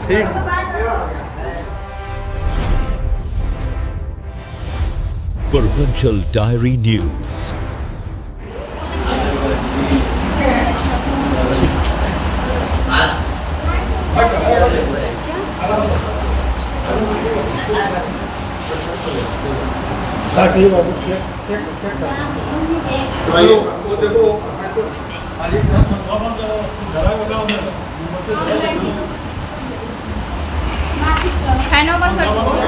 ठीक। Provincial Diary News. Fan open कर दीजिए।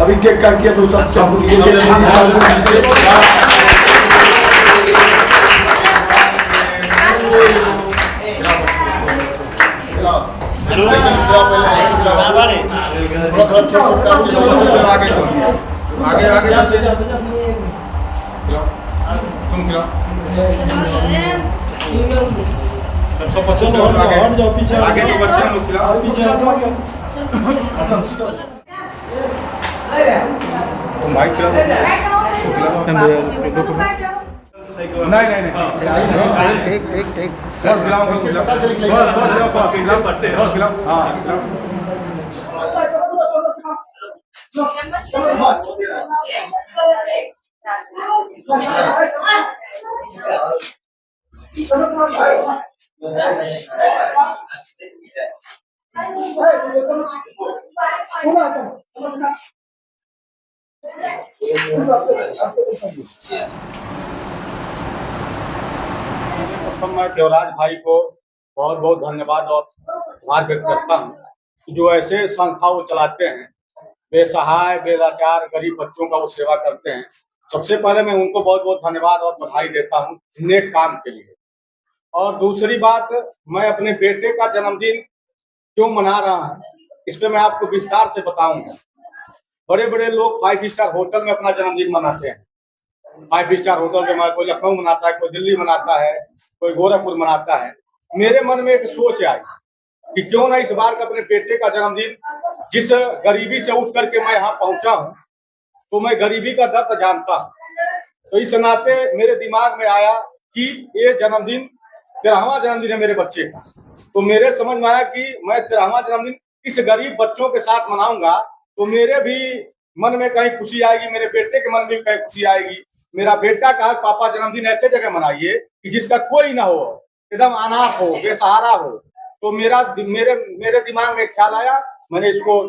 अभी केक काट किया तो सब आगे आगे तुम खिलाओ सब बच्चों को आगे पीछे आगे जो बच्चे हैं खिलाओ पीछे तुम भाई खिलाओ नहीं नहीं नहीं ठीक ठीक ठीक और खिलाओ बस खिलाओ हाँ मैं देवराज भाई को बहुत बहुत धन्यवाद और आभार व्यक्त करता हूँ जो ऐसे संस्था वो चलाते हैं, बेसहाय बेलाचार गरीब बच्चों का वो सेवा करते हैं। सबसे पहले मैं उनको बहुत बहुत धन्यवाद और बधाई देता हूँ नेक काम के लिए। और दूसरी बात, मैं अपने बेटे का जन्मदिन क्यों मना रहा हूँ इस पे मैं आपको विस्तार से बताऊंगा। बड़े बड़े लोग 5 स्टार होटल में अपना जन्मदिन मनाते हैं। 5 स्टार होटल में कोई लखनऊ मनाता है, कोई दिल्ली मनाता है, कोई गोरखपुर मनाता है। मेरे मन में एक सोच आई कि क्यों ना इस बार का अपने बेटे का जन्मदिन, जिस गरीबी से उठ करके मैं यहाँ पहुंचा हूँ तो मैं गरीबी का दर्द जानता हूँ, तो इस नाते मेरे दिमाग में आया कि ये जन्मदिन 13वां जन्मदिन है मेरे बच्चे का। तो मेरे समझ में आया कि मैं 13वां जन्मदिन इस गरीब बच्चों के साथ मनाऊंगा तो मेरे भी मन में कहीं खुशी आएगी, मेरे बेटे के मन में भी कहीं खुशी आएगी। मेरा बेटा कहा पापा जन्मदिन ऐसे जगह मनाइए कि जिसका कोई ना हो, एकदम अनाथ हो, बेसहारा हो। तो मेरे दिमाग में ख्याल आया, मैंने इसको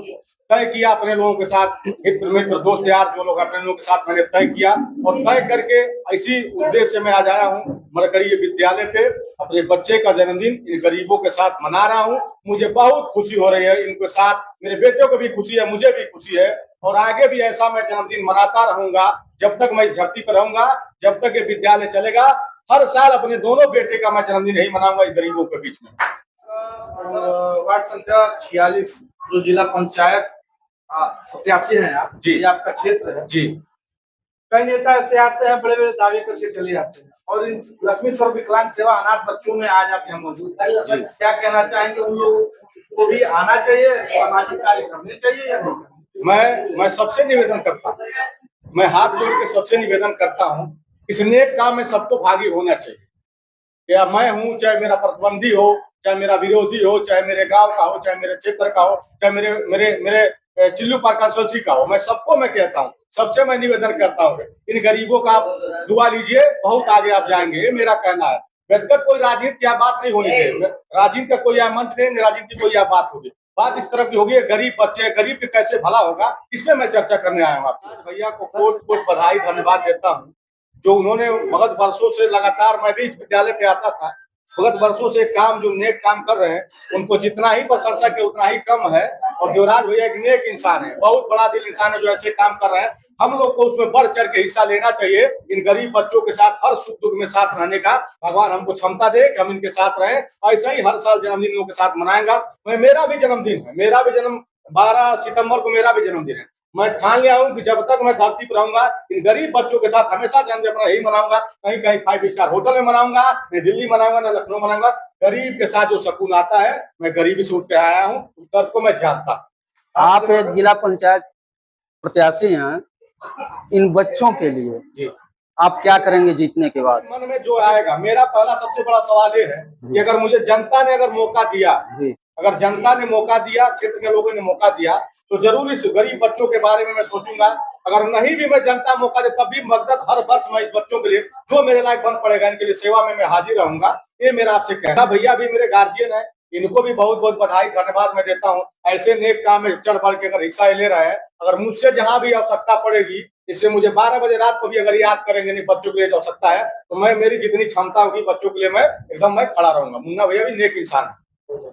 तय किया अपने लोगों के साथ, मित्र दोस्त यार जो लोग अपने लोगों के साथ मैंने तय किया और तय करके इसी उद्देश्य से मैं आज आया हूँ मरकरी विद्यालय पे अपने बच्चे का जन्मदिन इन गरीबों के साथ मना रहा हूँ। मुझे बहुत खुशी हो रही है इनके साथ, मेरे बेटों को भी खुशी है, मुझे भी खुशी है और आगे भी ऐसा मैं जन्मदिन मनाता रहूंगा जब तक मैं इस धरती पर रहूंगा, जब तक ये विद्यालय चलेगा। हर साल अपने दोनों बेटे का मैं जन्मदिन यही मनाऊंगा इस गरीबों के बीच में। वार्ड संख्या 46 जो जिला पंचायत प्रत्याशी हैं आप जी, ये आपका क्षेत्र है जी। कई नेता ऐसे आते हैं बड़े बड़े दावे करके चले जाते हैं और इन लक्ष्मी सर्व विकलांग सेवा अनाथ बच्चों में आज आप यहाँ मौजूद हैं, क्या कहना चाहेंगे? उन लोगों को भी आना चाहिए, सामाजिक कार्य करने चाहिए या नहीं? मैं सबसे निवेदन करता हूँ, मैं हाथ जोड़ के सबसे निवेदन करता हूँ, इस नेक काम में सबको भागी होना चाहिए। या मैं हूँ, चाहे मेरा प्रतिद्वंदी हो, चाहे मेरा विरोधी हो, चाहे मेरे गांव का हो, चाहे मेरे क्षेत्र का हो, चाहे मेरे मेरे मेरे चिल्लू पार्क कंस्टिट्यूंसी का हो, मैं सबको मैं कहता हूँ, सबसे मैं निवेदन करता हूँ इन गरीबों का आप दुआ लीजिए, बहुत आगे आप जाएंगे। ये मेरा कहना है। व्यक्तिगत कोई राजनीति की बात नहीं होनी चाहिए, राजनीति का कोई यह मंच नहीं, राजनीति की कोई यह बात होगी। बात इस तरफ की होगी गरीब बच्चे, गरीब के कैसे भला होगा, इसमें मैं चर्चा करने आया हूँ। आप भैया को कोट कोट बधाई धन्यवाद देता हूँ जो उन्होंने बहुत वर्षों से लगातार, मैं भी इस विद्यालय पे आता था, बहुत वर्षों से काम जो नेक काम कर रहे हैं उनको जितना ही प्रशंसा के उतना ही कम है। और देवराज भैया एक नेक इंसान है, बहुत बड़ा दिल इंसान है जो ऐसे काम कर रहे हैं। हम लोग को उसमें बढ़ चढ़ के हिस्सा लेना चाहिए, इन गरीब बच्चों के साथ हर सुख दुख में साथ रहने का भगवान हमको क्षमता दे कि हम इनके साथ रहें। ऐसा ही हर साल जन्मदिन इनके साथ मनाएंगा। मेरा भी जन्मदिन है, मेरा भी जन्म 12 सितंबर को मेरा भी जन्मदिन है। मैं ठान लिया हूँ कि जब तक मैं धरती पर रहूंगा इन गरीब बच्चों के साथ हमेशा जन्मदिन अपना यही मनाऊंगा। कहीं कहीं 5 स्टार होटल में मनाऊंगा, न दिल्ली मनाऊंगा, न लखनऊ मनाऊंगा। गरीब के साथ जो सुकून आता है, मैं गरीबी से उठ के आया हूँ, उस दर्द को मैं जानता हूँ। आप एक जिला पंचायत प्रत्याशी हैं, इन बच्चों के लिए जी आप क्या करेंगे जीतने के बाद? मन में जो आएगा, मेरा पहला सबसे बड़ा सवाल ये है कि अगर मुझे जनता ने अगर मौका दिया, जी अगर जनता ने मौका दिया, क्षेत्र के लोगों ने मौका दिया, तो जरूर इस गरीब बच्चों के बारे में मैं सोचूंगा। अगर नहीं भी मैं जनता मौका दे तब भी मदद हर वर्ष मैं इस बच्चों के लिए जो मेरे लायक बन पड़ेगा इनके लिए सेवा में मैं हाजिर रहूंगा। ये मेरा आपसे कहना। भैया भी मेरे गार्जियन है, इनको भी बहुत बहुत बधाई धन्यवाद मैं देता हूँ। ऐसे नेक काम में चढ़ बढ़ के अगर हिस्सा ले रहा है, अगर मुझसे जहां भी आवश्यकता पड़ेगी, जैसे मुझे 12 बजे रात को भी अगर याद करेंगे नहीं बच्चों के लिए आवश्यकता है, तो मैं मेरी जितनी क्षमता होगी बच्चों के लिए मैं एकदम मैं खड़ा रहूंगा। मुन्ना भैया भी नेक इंसान है।